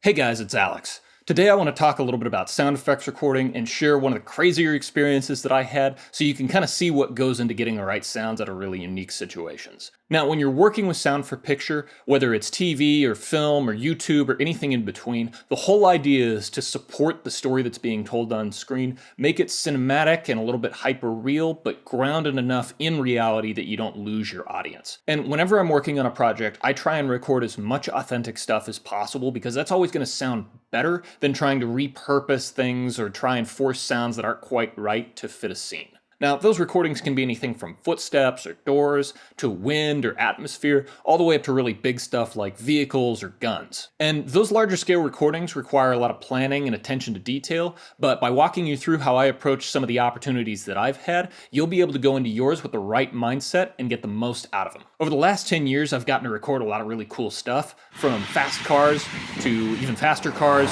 Hey guys, it's Alex. Today I want to talk a little bit about sound effects recording and share one of the crazier experiences that I had so you can kind of see what goes into getting the right sounds out of really unique situations. Now, when you're working with sound for picture, whether it's TV or film or YouTube or anything in between, the whole idea is to support the story that's being told on screen, make it cinematic and a little bit hyper real, but grounded enough in reality that you don't lose your audience. And whenever I'm working on a project, I try and record as much authentic stuff as possible because that's always going to sound better than trying to repurpose things or try and force sounds that aren't quite right to fit a scene. Now, those recordings can be anything from footsteps or doors to wind or atmosphere, all the way up to really big stuff like vehicles or guns. And those larger scale recordings require a lot of planning and attention to detail, but by walking you through how I approach some of the opportunities that I've had, you'll be able to go into yours with the right mindset and get the most out of them. Over the last 10 years, I've gotten to record a lot of really cool stuff, from fast cars to even faster cars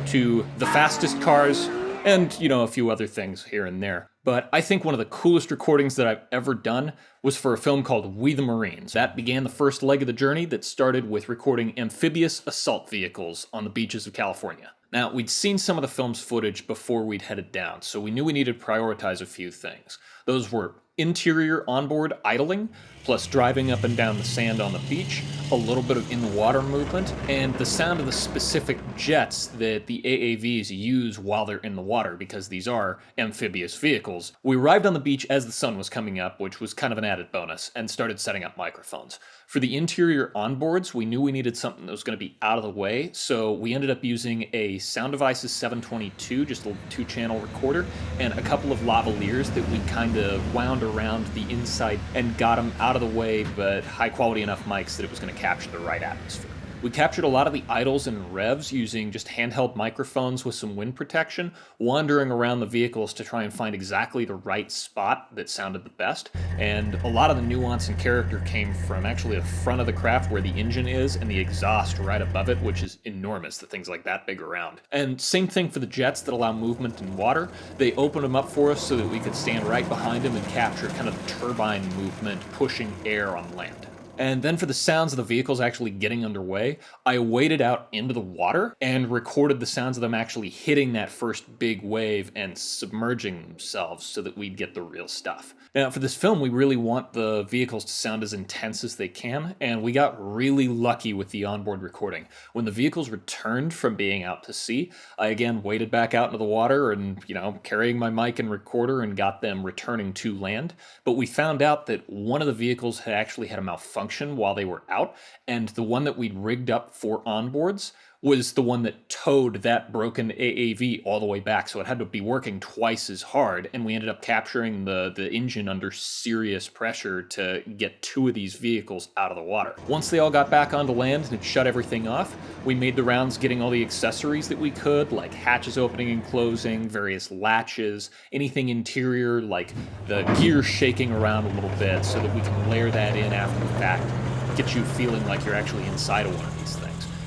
to the fastest cars, and, a few other things here and there. But I think one of the coolest recordings that I've ever done was for a film called We the Marines. That began the first leg of the journey that started with recording amphibious assault vehicles on the beaches of California. Now, we'd seen some of the film's footage before we'd headed down, so we knew we needed to prioritize a few things. Those were interior onboard idling, plus driving up and down the sand on the beach, a little bit of in-the-water movement, and the sound of the specific jets that the AAVs use while they're in the water, because these are amphibious vehicles. We arrived on the beach as the sun was coming up, which was kind of an added bonus, and started setting up microphones. For the interior onboards, we knew we needed something that was going to be out of the way, so we ended up using a Sound Devices 722, just a 2-channel recorder, and a couple of lavaliers that we kind of wound around the inside and got them out of the way, but high quality enough mics that it was going to capture the right atmosphere. We captured a lot of the idles and revs using just handheld microphones with some wind protection, wandering around the vehicles to try and find exactly the right spot that sounded the best. And a lot of the nuance and character came from actually the front of the craft where the engine is and the exhaust right above it, which is enormous, the thing's like that big around. And same thing for the jets that allow movement in water. They opened them up for us so that we could stand right behind them and capture kind of the turbine movement pushing air on land. And then for the sounds of the vehicles actually getting underway, I waded out into the water and recorded the sounds of them actually hitting that first big wave and submerging themselves so that we'd get the real stuff. Now, for this film, we really want the vehicles to sound as intense as they can, and we got really lucky with the onboard recording. When the vehicles returned from being out to sea, I again waded back out into the water and, carrying my mic and recorder and got them returning to land. But we found out that one of the vehicles had actually had a malfunction while they were out, and the one that we'd rigged up for onboards was the one that towed that broken AAV all the way back, so it had to be working twice as hard, and we ended up capturing the engine under serious pressure to get 2 of these vehicles out of the water. Once they all got back onto land and had shut everything off, we made the rounds getting all the accessories that we could, like hatches opening and closing, various latches, anything interior like the gears shaking around a little bit so that we can layer that in after the fact, get you feeling like you're actually inside of one of these things.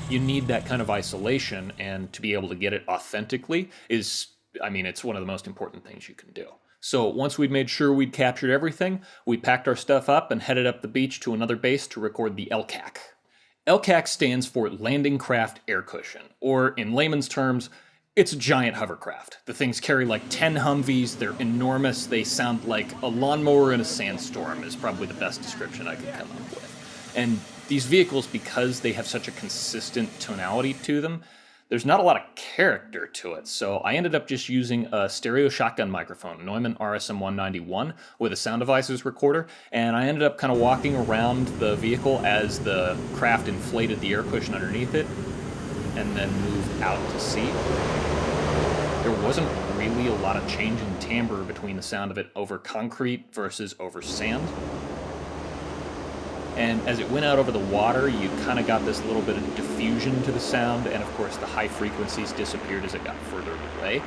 You need that kind of isolation, and to be able to get it authentically it's one of the most important things you can do. So once we'd made sure we'd captured everything, we packed our stuff up and headed up the beach to another base to record the LCAC. LCAC stands for Landing Craft Air Cushion, or in layman's terms, it's a giant hovercraft. The things carry like 10 Humvees, they're enormous, they sound like a lawnmower in a sandstorm is probably the best description I could come up with. And these vehicles, because they have such a consistent tonality to them, there's not a lot of character to it. So I ended up just using a stereo shotgun microphone, Neumann RSM 191, with a Sound Devices recorder, and I ended up kind of walking around the vehicle as the craft inflated the air cushion underneath it, and then moved out to sea. There wasn't really a lot of change in timbre between the sound of it over concrete versus over sand. And as it went out over the water, you kind of got this little bit of diffusion to the sound, and of course the high frequencies disappeared as it got further away.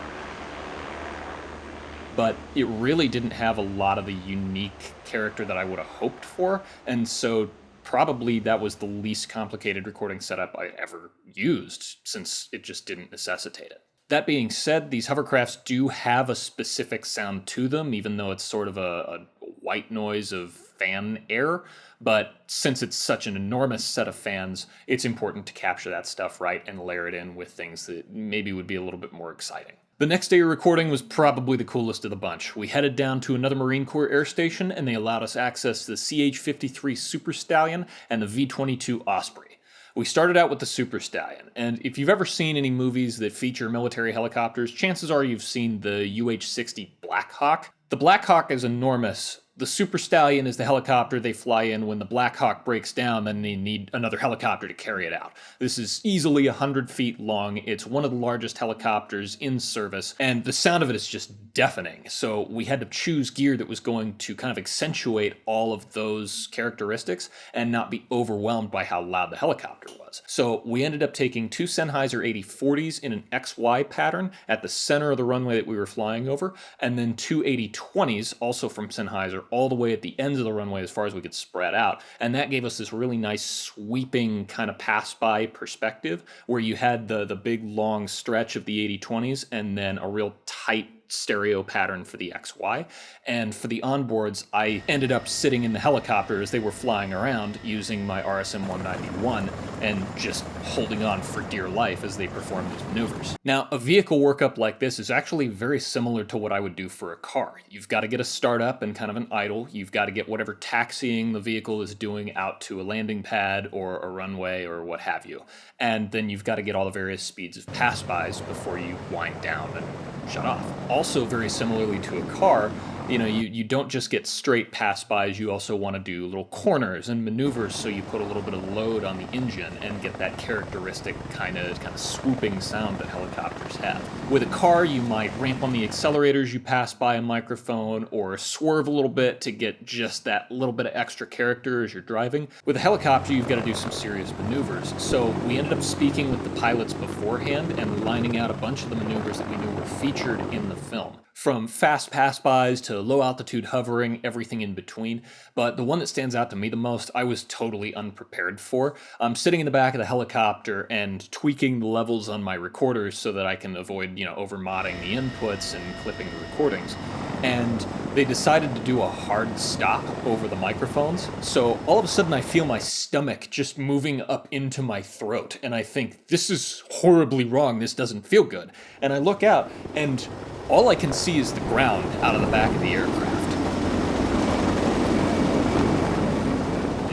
But it really didn't have a lot of the unique character that I would have hoped for, and so probably that was the least complicated recording setup I ever used, since it just didn't necessitate it. That being said, these hovercrafts do have a specific sound to them, even though it's sort of a white noise of fan air, but since it's such an enormous set of fans, it's important to capture that stuff right and layer it in with things that maybe would be a little bit more exciting. The next day of recording was probably the coolest of the bunch. We headed down to another Marine Corps air station, and they allowed us access to the CH-53 Super Stallion and the V-22 Osprey. We started out with the Super Stallion, and if you've ever seen any movies that feature military helicopters, chances are you've seen the UH-60 Black Hawk. The Black Hawk is enormous. The Super Stallion is the helicopter they fly in when the Black Hawk breaks down, then they need another helicopter to carry it out. This is easily 100 feet long. It's one of the largest helicopters in service, and the sound of it is just deafening. So we had to choose gear that was going to kind of accentuate all of those characteristics and not be overwhelmed by how loud the helicopter was. So we ended up taking two Sennheiser 8040s in an XY pattern at the center of the runway that we were flying over, and then two 8020s, also from Sennheiser, all the way at the ends of the runway as far as we could spread out. And that gave us this really nice sweeping kind of pass-by perspective where you had the big long stretch of the 8020s and then a real tight stereo pattern for the XY. And for the onboards, I ended up sitting in the helicopter as they were flying around using my RSM 191 and just holding on for dear life as they performed these maneuvers. Now, a vehicle workup like this is actually very similar to what I would do for a car. You've got to get a startup and kind of an idle. You've got to get whatever taxiing the vehicle is doing out to a landing pad or a runway or what have you. And then you've got to get all the various speeds of pass-bys before you wind down and shut off. Also, very similarly to a car, you don't just get straight pass-bys, you also want to do little corners and maneuvers so you put a little bit of load on the engine and get that characteristic kind of swooping sound that helicopters have. With a car, you might ramp on the accelerators you pass by a microphone or swerve a little bit to get just that little bit of extra character as you're driving. With a helicopter, you've got to do some serious maneuvers. So we ended up speaking with the pilots beforehand and lining out a bunch of the maneuvers that we knew were featured in the film. From fast pass-bys to low-altitude hovering, everything in between. But the one that stands out to me the most, I was totally unprepared for. I'm sitting in the back of the helicopter and tweaking the levels on my recorders so that I can avoid, over-modding the inputs and clipping the recordings. And they decided to do a hard stop over the microphones. So all of a sudden I feel my stomach just moving up into my throat. And I think, this is horribly wrong. This doesn't feel good. And I look out and all I can see is the ground out of the back of the aircraft.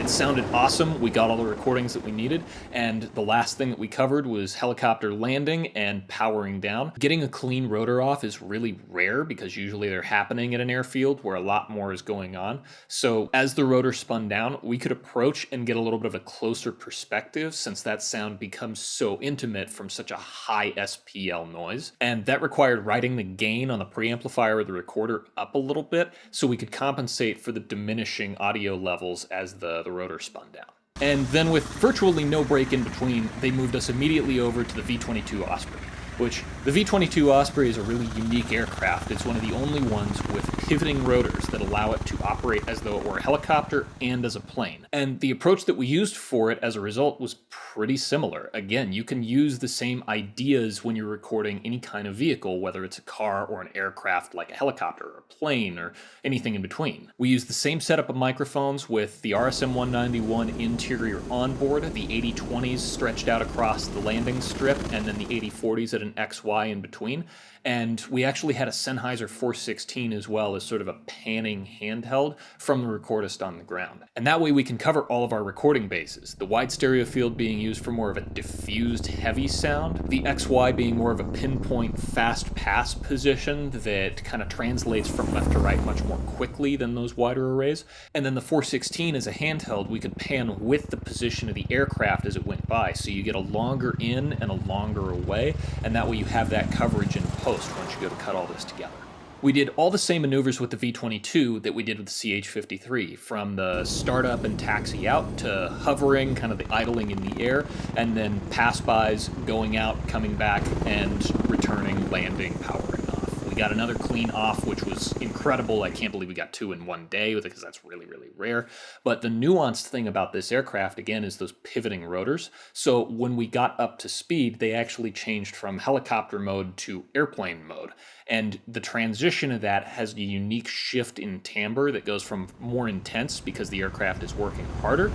It sounded awesome. We got all the recordings that we needed, and the last thing that we covered was helicopter landing and powering down. Getting a clean rotor off is really rare because usually they're happening at an airfield where a lot more is going on. So as the rotor spun down, we could approach and get a little bit of a closer perspective since that sound becomes so intimate from such a high SPL noise. And that required riding the gain on the preamplifier of the recorder up a little bit so we could compensate for the diminishing audio levels as the rotor spun down. And then with virtually no break in between, they moved us immediately over to the V-22 Osprey, which the V-22 Osprey is a really unique aircraft. It's one of the only ones with pivoting rotors that allow it to operate as though it were a helicopter and as a plane. And the approach that we used for it as a result was pretty similar. Again, you can use the same ideas when you're recording any kind of vehicle, whether it's a car or an aircraft like a helicopter or a plane or anything in between. We used the same setup of microphones with the RSM 191 interior onboard, the 8020s stretched out across the landing strip, and then the 8040s at an XY in between. And we actually had a Sennheiser 416 as well as sort of a panning handheld from the recordist on the ground. And that way we can cover all of our recording bases. The wide stereo field being used for more of a diffused heavy sound, the XY being more of a pinpoint fast pass position that kind of translates from left to right much more quickly than those wider arrays. And then the 416 as a handheld, we could pan with the position of the aircraft as it went by. So you get a longer in and a longer away, and that way you have that coverage in post once you go to cut all this together. We did all the same maneuvers with the V-22 that we did with the CH-53, from the startup and taxi out to hovering, kind of the idling in the air, and then pass-bys, going out, coming back, and returning, landing, powering off. We got another clean off, which was incredible. I can't believe we got 2 in one day because that's really, really rare. But the nuanced thing about this aircraft, again, is those pivoting rotors. So when we got up to speed, they actually changed from helicopter mode to airplane mode. And the transition of that has a unique shift in timbre that goes from more intense because the aircraft is working harder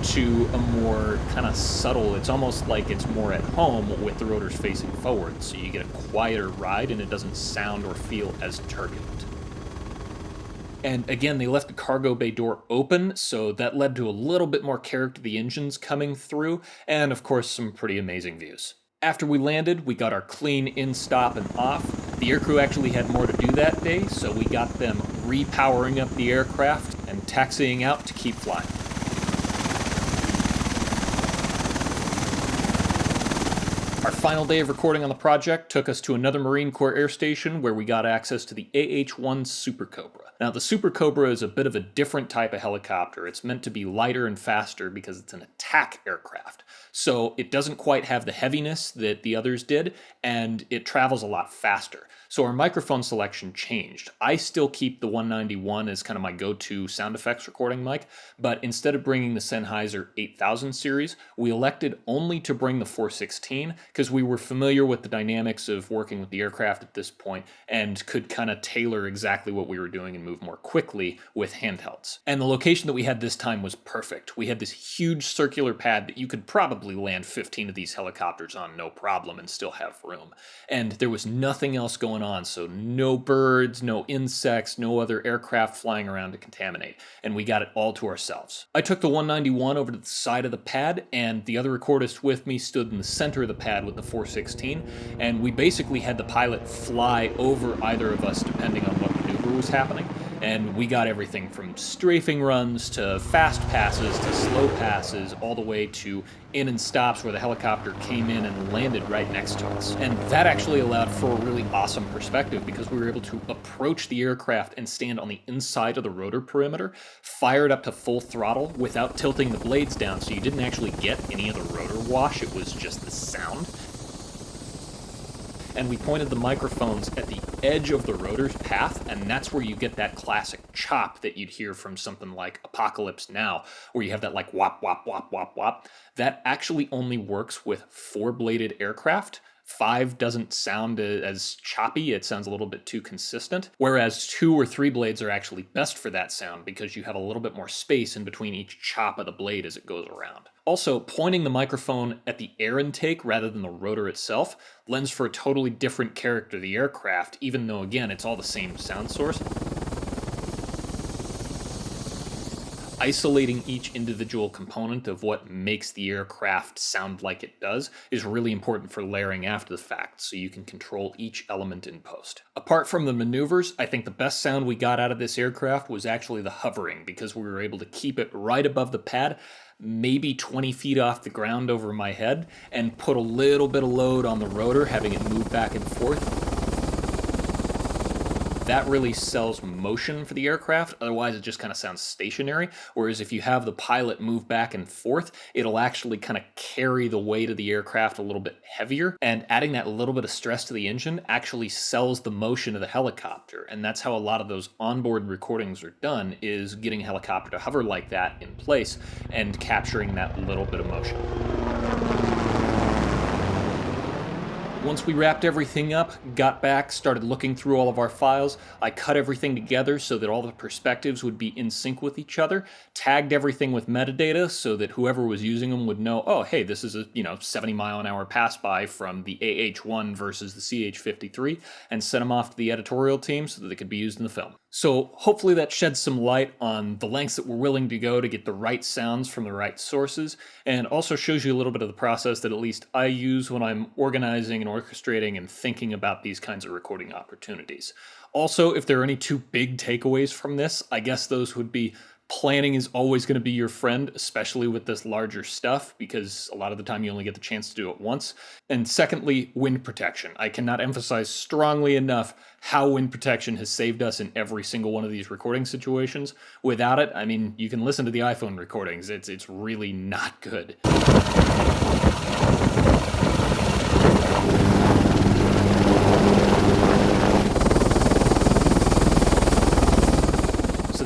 to a more kind of subtle, it's almost like it's more at home with the rotors facing forward. So you get a quieter ride and it doesn't sound or feel as turbulent. And again, they left the cargo bay door open, so that led to a little bit more character to the engines coming through, and of course some pretty amazing views. After we landed, we got our clean in, stop, and off. The aircrew actually had more to do that day, so we got them repowering up the aircraft and taxiing out to keep flying. Our final day of recording on the project took us to another Marine Corps air station where we got access to the AH-1 Super Cobra. Now, the Super Cobra is a bit of a different type of helicopter. It's meant to be lighter and faster because it's an attack aircraft. So it doesn't quite have the heaviness that the others did, and it travels a lot faster. So our microphone selection changed. I still keep the 191 as kind of my go-to sound effects recording mic, but instead of bringing the Sennheiser 8000 series, we elected only to bring the 416 because we were familiar with the dynamics of working with the aircraft at this point and could kind of tailor exactly what we were doing and move more quickly with handhelds. And the location that we had this time was perfect. We had this huge circular pad that you could probably land 15 of these helicopters on no problem and still have room. And there was nothing else going on, so no birds, no insects, no other aircraft flying around to contaminate, and we got it all to ourselves. I took the 191 over to the side of the pad, and the other recordist with me stood in the center of the pad with the 416, and we basically had the pilot fly over either of us depending on what maneuver was happening. And we got everything from strafing runs to fast passes to slow passes, all the way to in and stops where the helicopter came in and landed right next to us. And that actually allowed for a really awesome perspective because we were able to approach the aircraft and stand on the inside of the rotor perimeter, fire it up to full throttle without tilting the blades down, so you didn't actually get any of the rotor wash, it was just the sound. And we pointed the microphones at the edge of the rotor's path, and that's where you get that classic chop that you'd hear from something like Apocalypse Now, where you have that like whop, whop, whop, whop, whop. That actually only works with 4-bladed aircraft. 5 doesn't sound as choppy, it sounds a little bit too consistent, whereas 2 or 3 blades are actually best for that sound because you have a little bit more space in between each chop of the blade as it goes around. Also, pointing the microphone at the air intake rather than the rotor itself lends for a totally different character to the aircraft, even though, again, it's all the same sound source. Isolating each individual component of what makes the aircraft sound like it does is really important for layering after the fact, so you can control each element in post. Apart from the maneuvers, I think the best sound we got out of this aircraft was actually the hovering, because we were able to keep it right above the pad, maybe 20 feet off the ground over my head, and put a little bit of load on the rotor, having it move back and forth. That really sells motion for the aircraft, otherwise it just kind of sounds stationary, whereas if you have the pilot move back and forth, it'll actually kind of carry the weight of the aircraft a little bit heavier, and adding that little bit of stress to the engine actually sells the motion of the helicopter, and that's how a lot of those onboard recordings are done, is getting a helicopter to hover like that in place and capturing that little bit of motion. Once we wrapped everything up, got back, started looking through all of our files, I cut everything together so that all the perspectives would be in sync with each other, tagged everything with metadata so that whoever was using them would know, oh, hey, this is a 70-mile-an-hour pass-by from the AH-1 versus the CH-53, and sent them off to the editorial team so that they could be used in the film. So hopefully that sheds some light on the lengths that we're willing to go to get the right sounds from the right sources, and also shows you a little bit of the process that at least I use when I'm organizing and orchestrating and thinking about these kinds of recording opportunities. Also, if there are any 2 big takeaways from this, I guess those would be: planning is always going to be your friend, especially with this larger stuff, because a lot of the time you only get the chance to do it once. And secondly, wind protection. I cannot emphasize strongly enough how wind protection has saved us in every single one of these recording situations. Without it, I mean, you can listen to the iPhone recordings. It's really not good.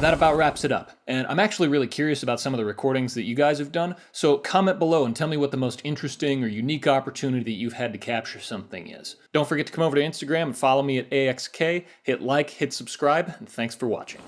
that about wraps it up. And I'm actually really curious about some of the recordings that you guys have done. So comment below and tell me what the most interesting or unique opportunity that you've had to capture something is. Don't forget to come over to Instagram and follow me at AXK. Hit like, hit subscribe, and thanks for watching.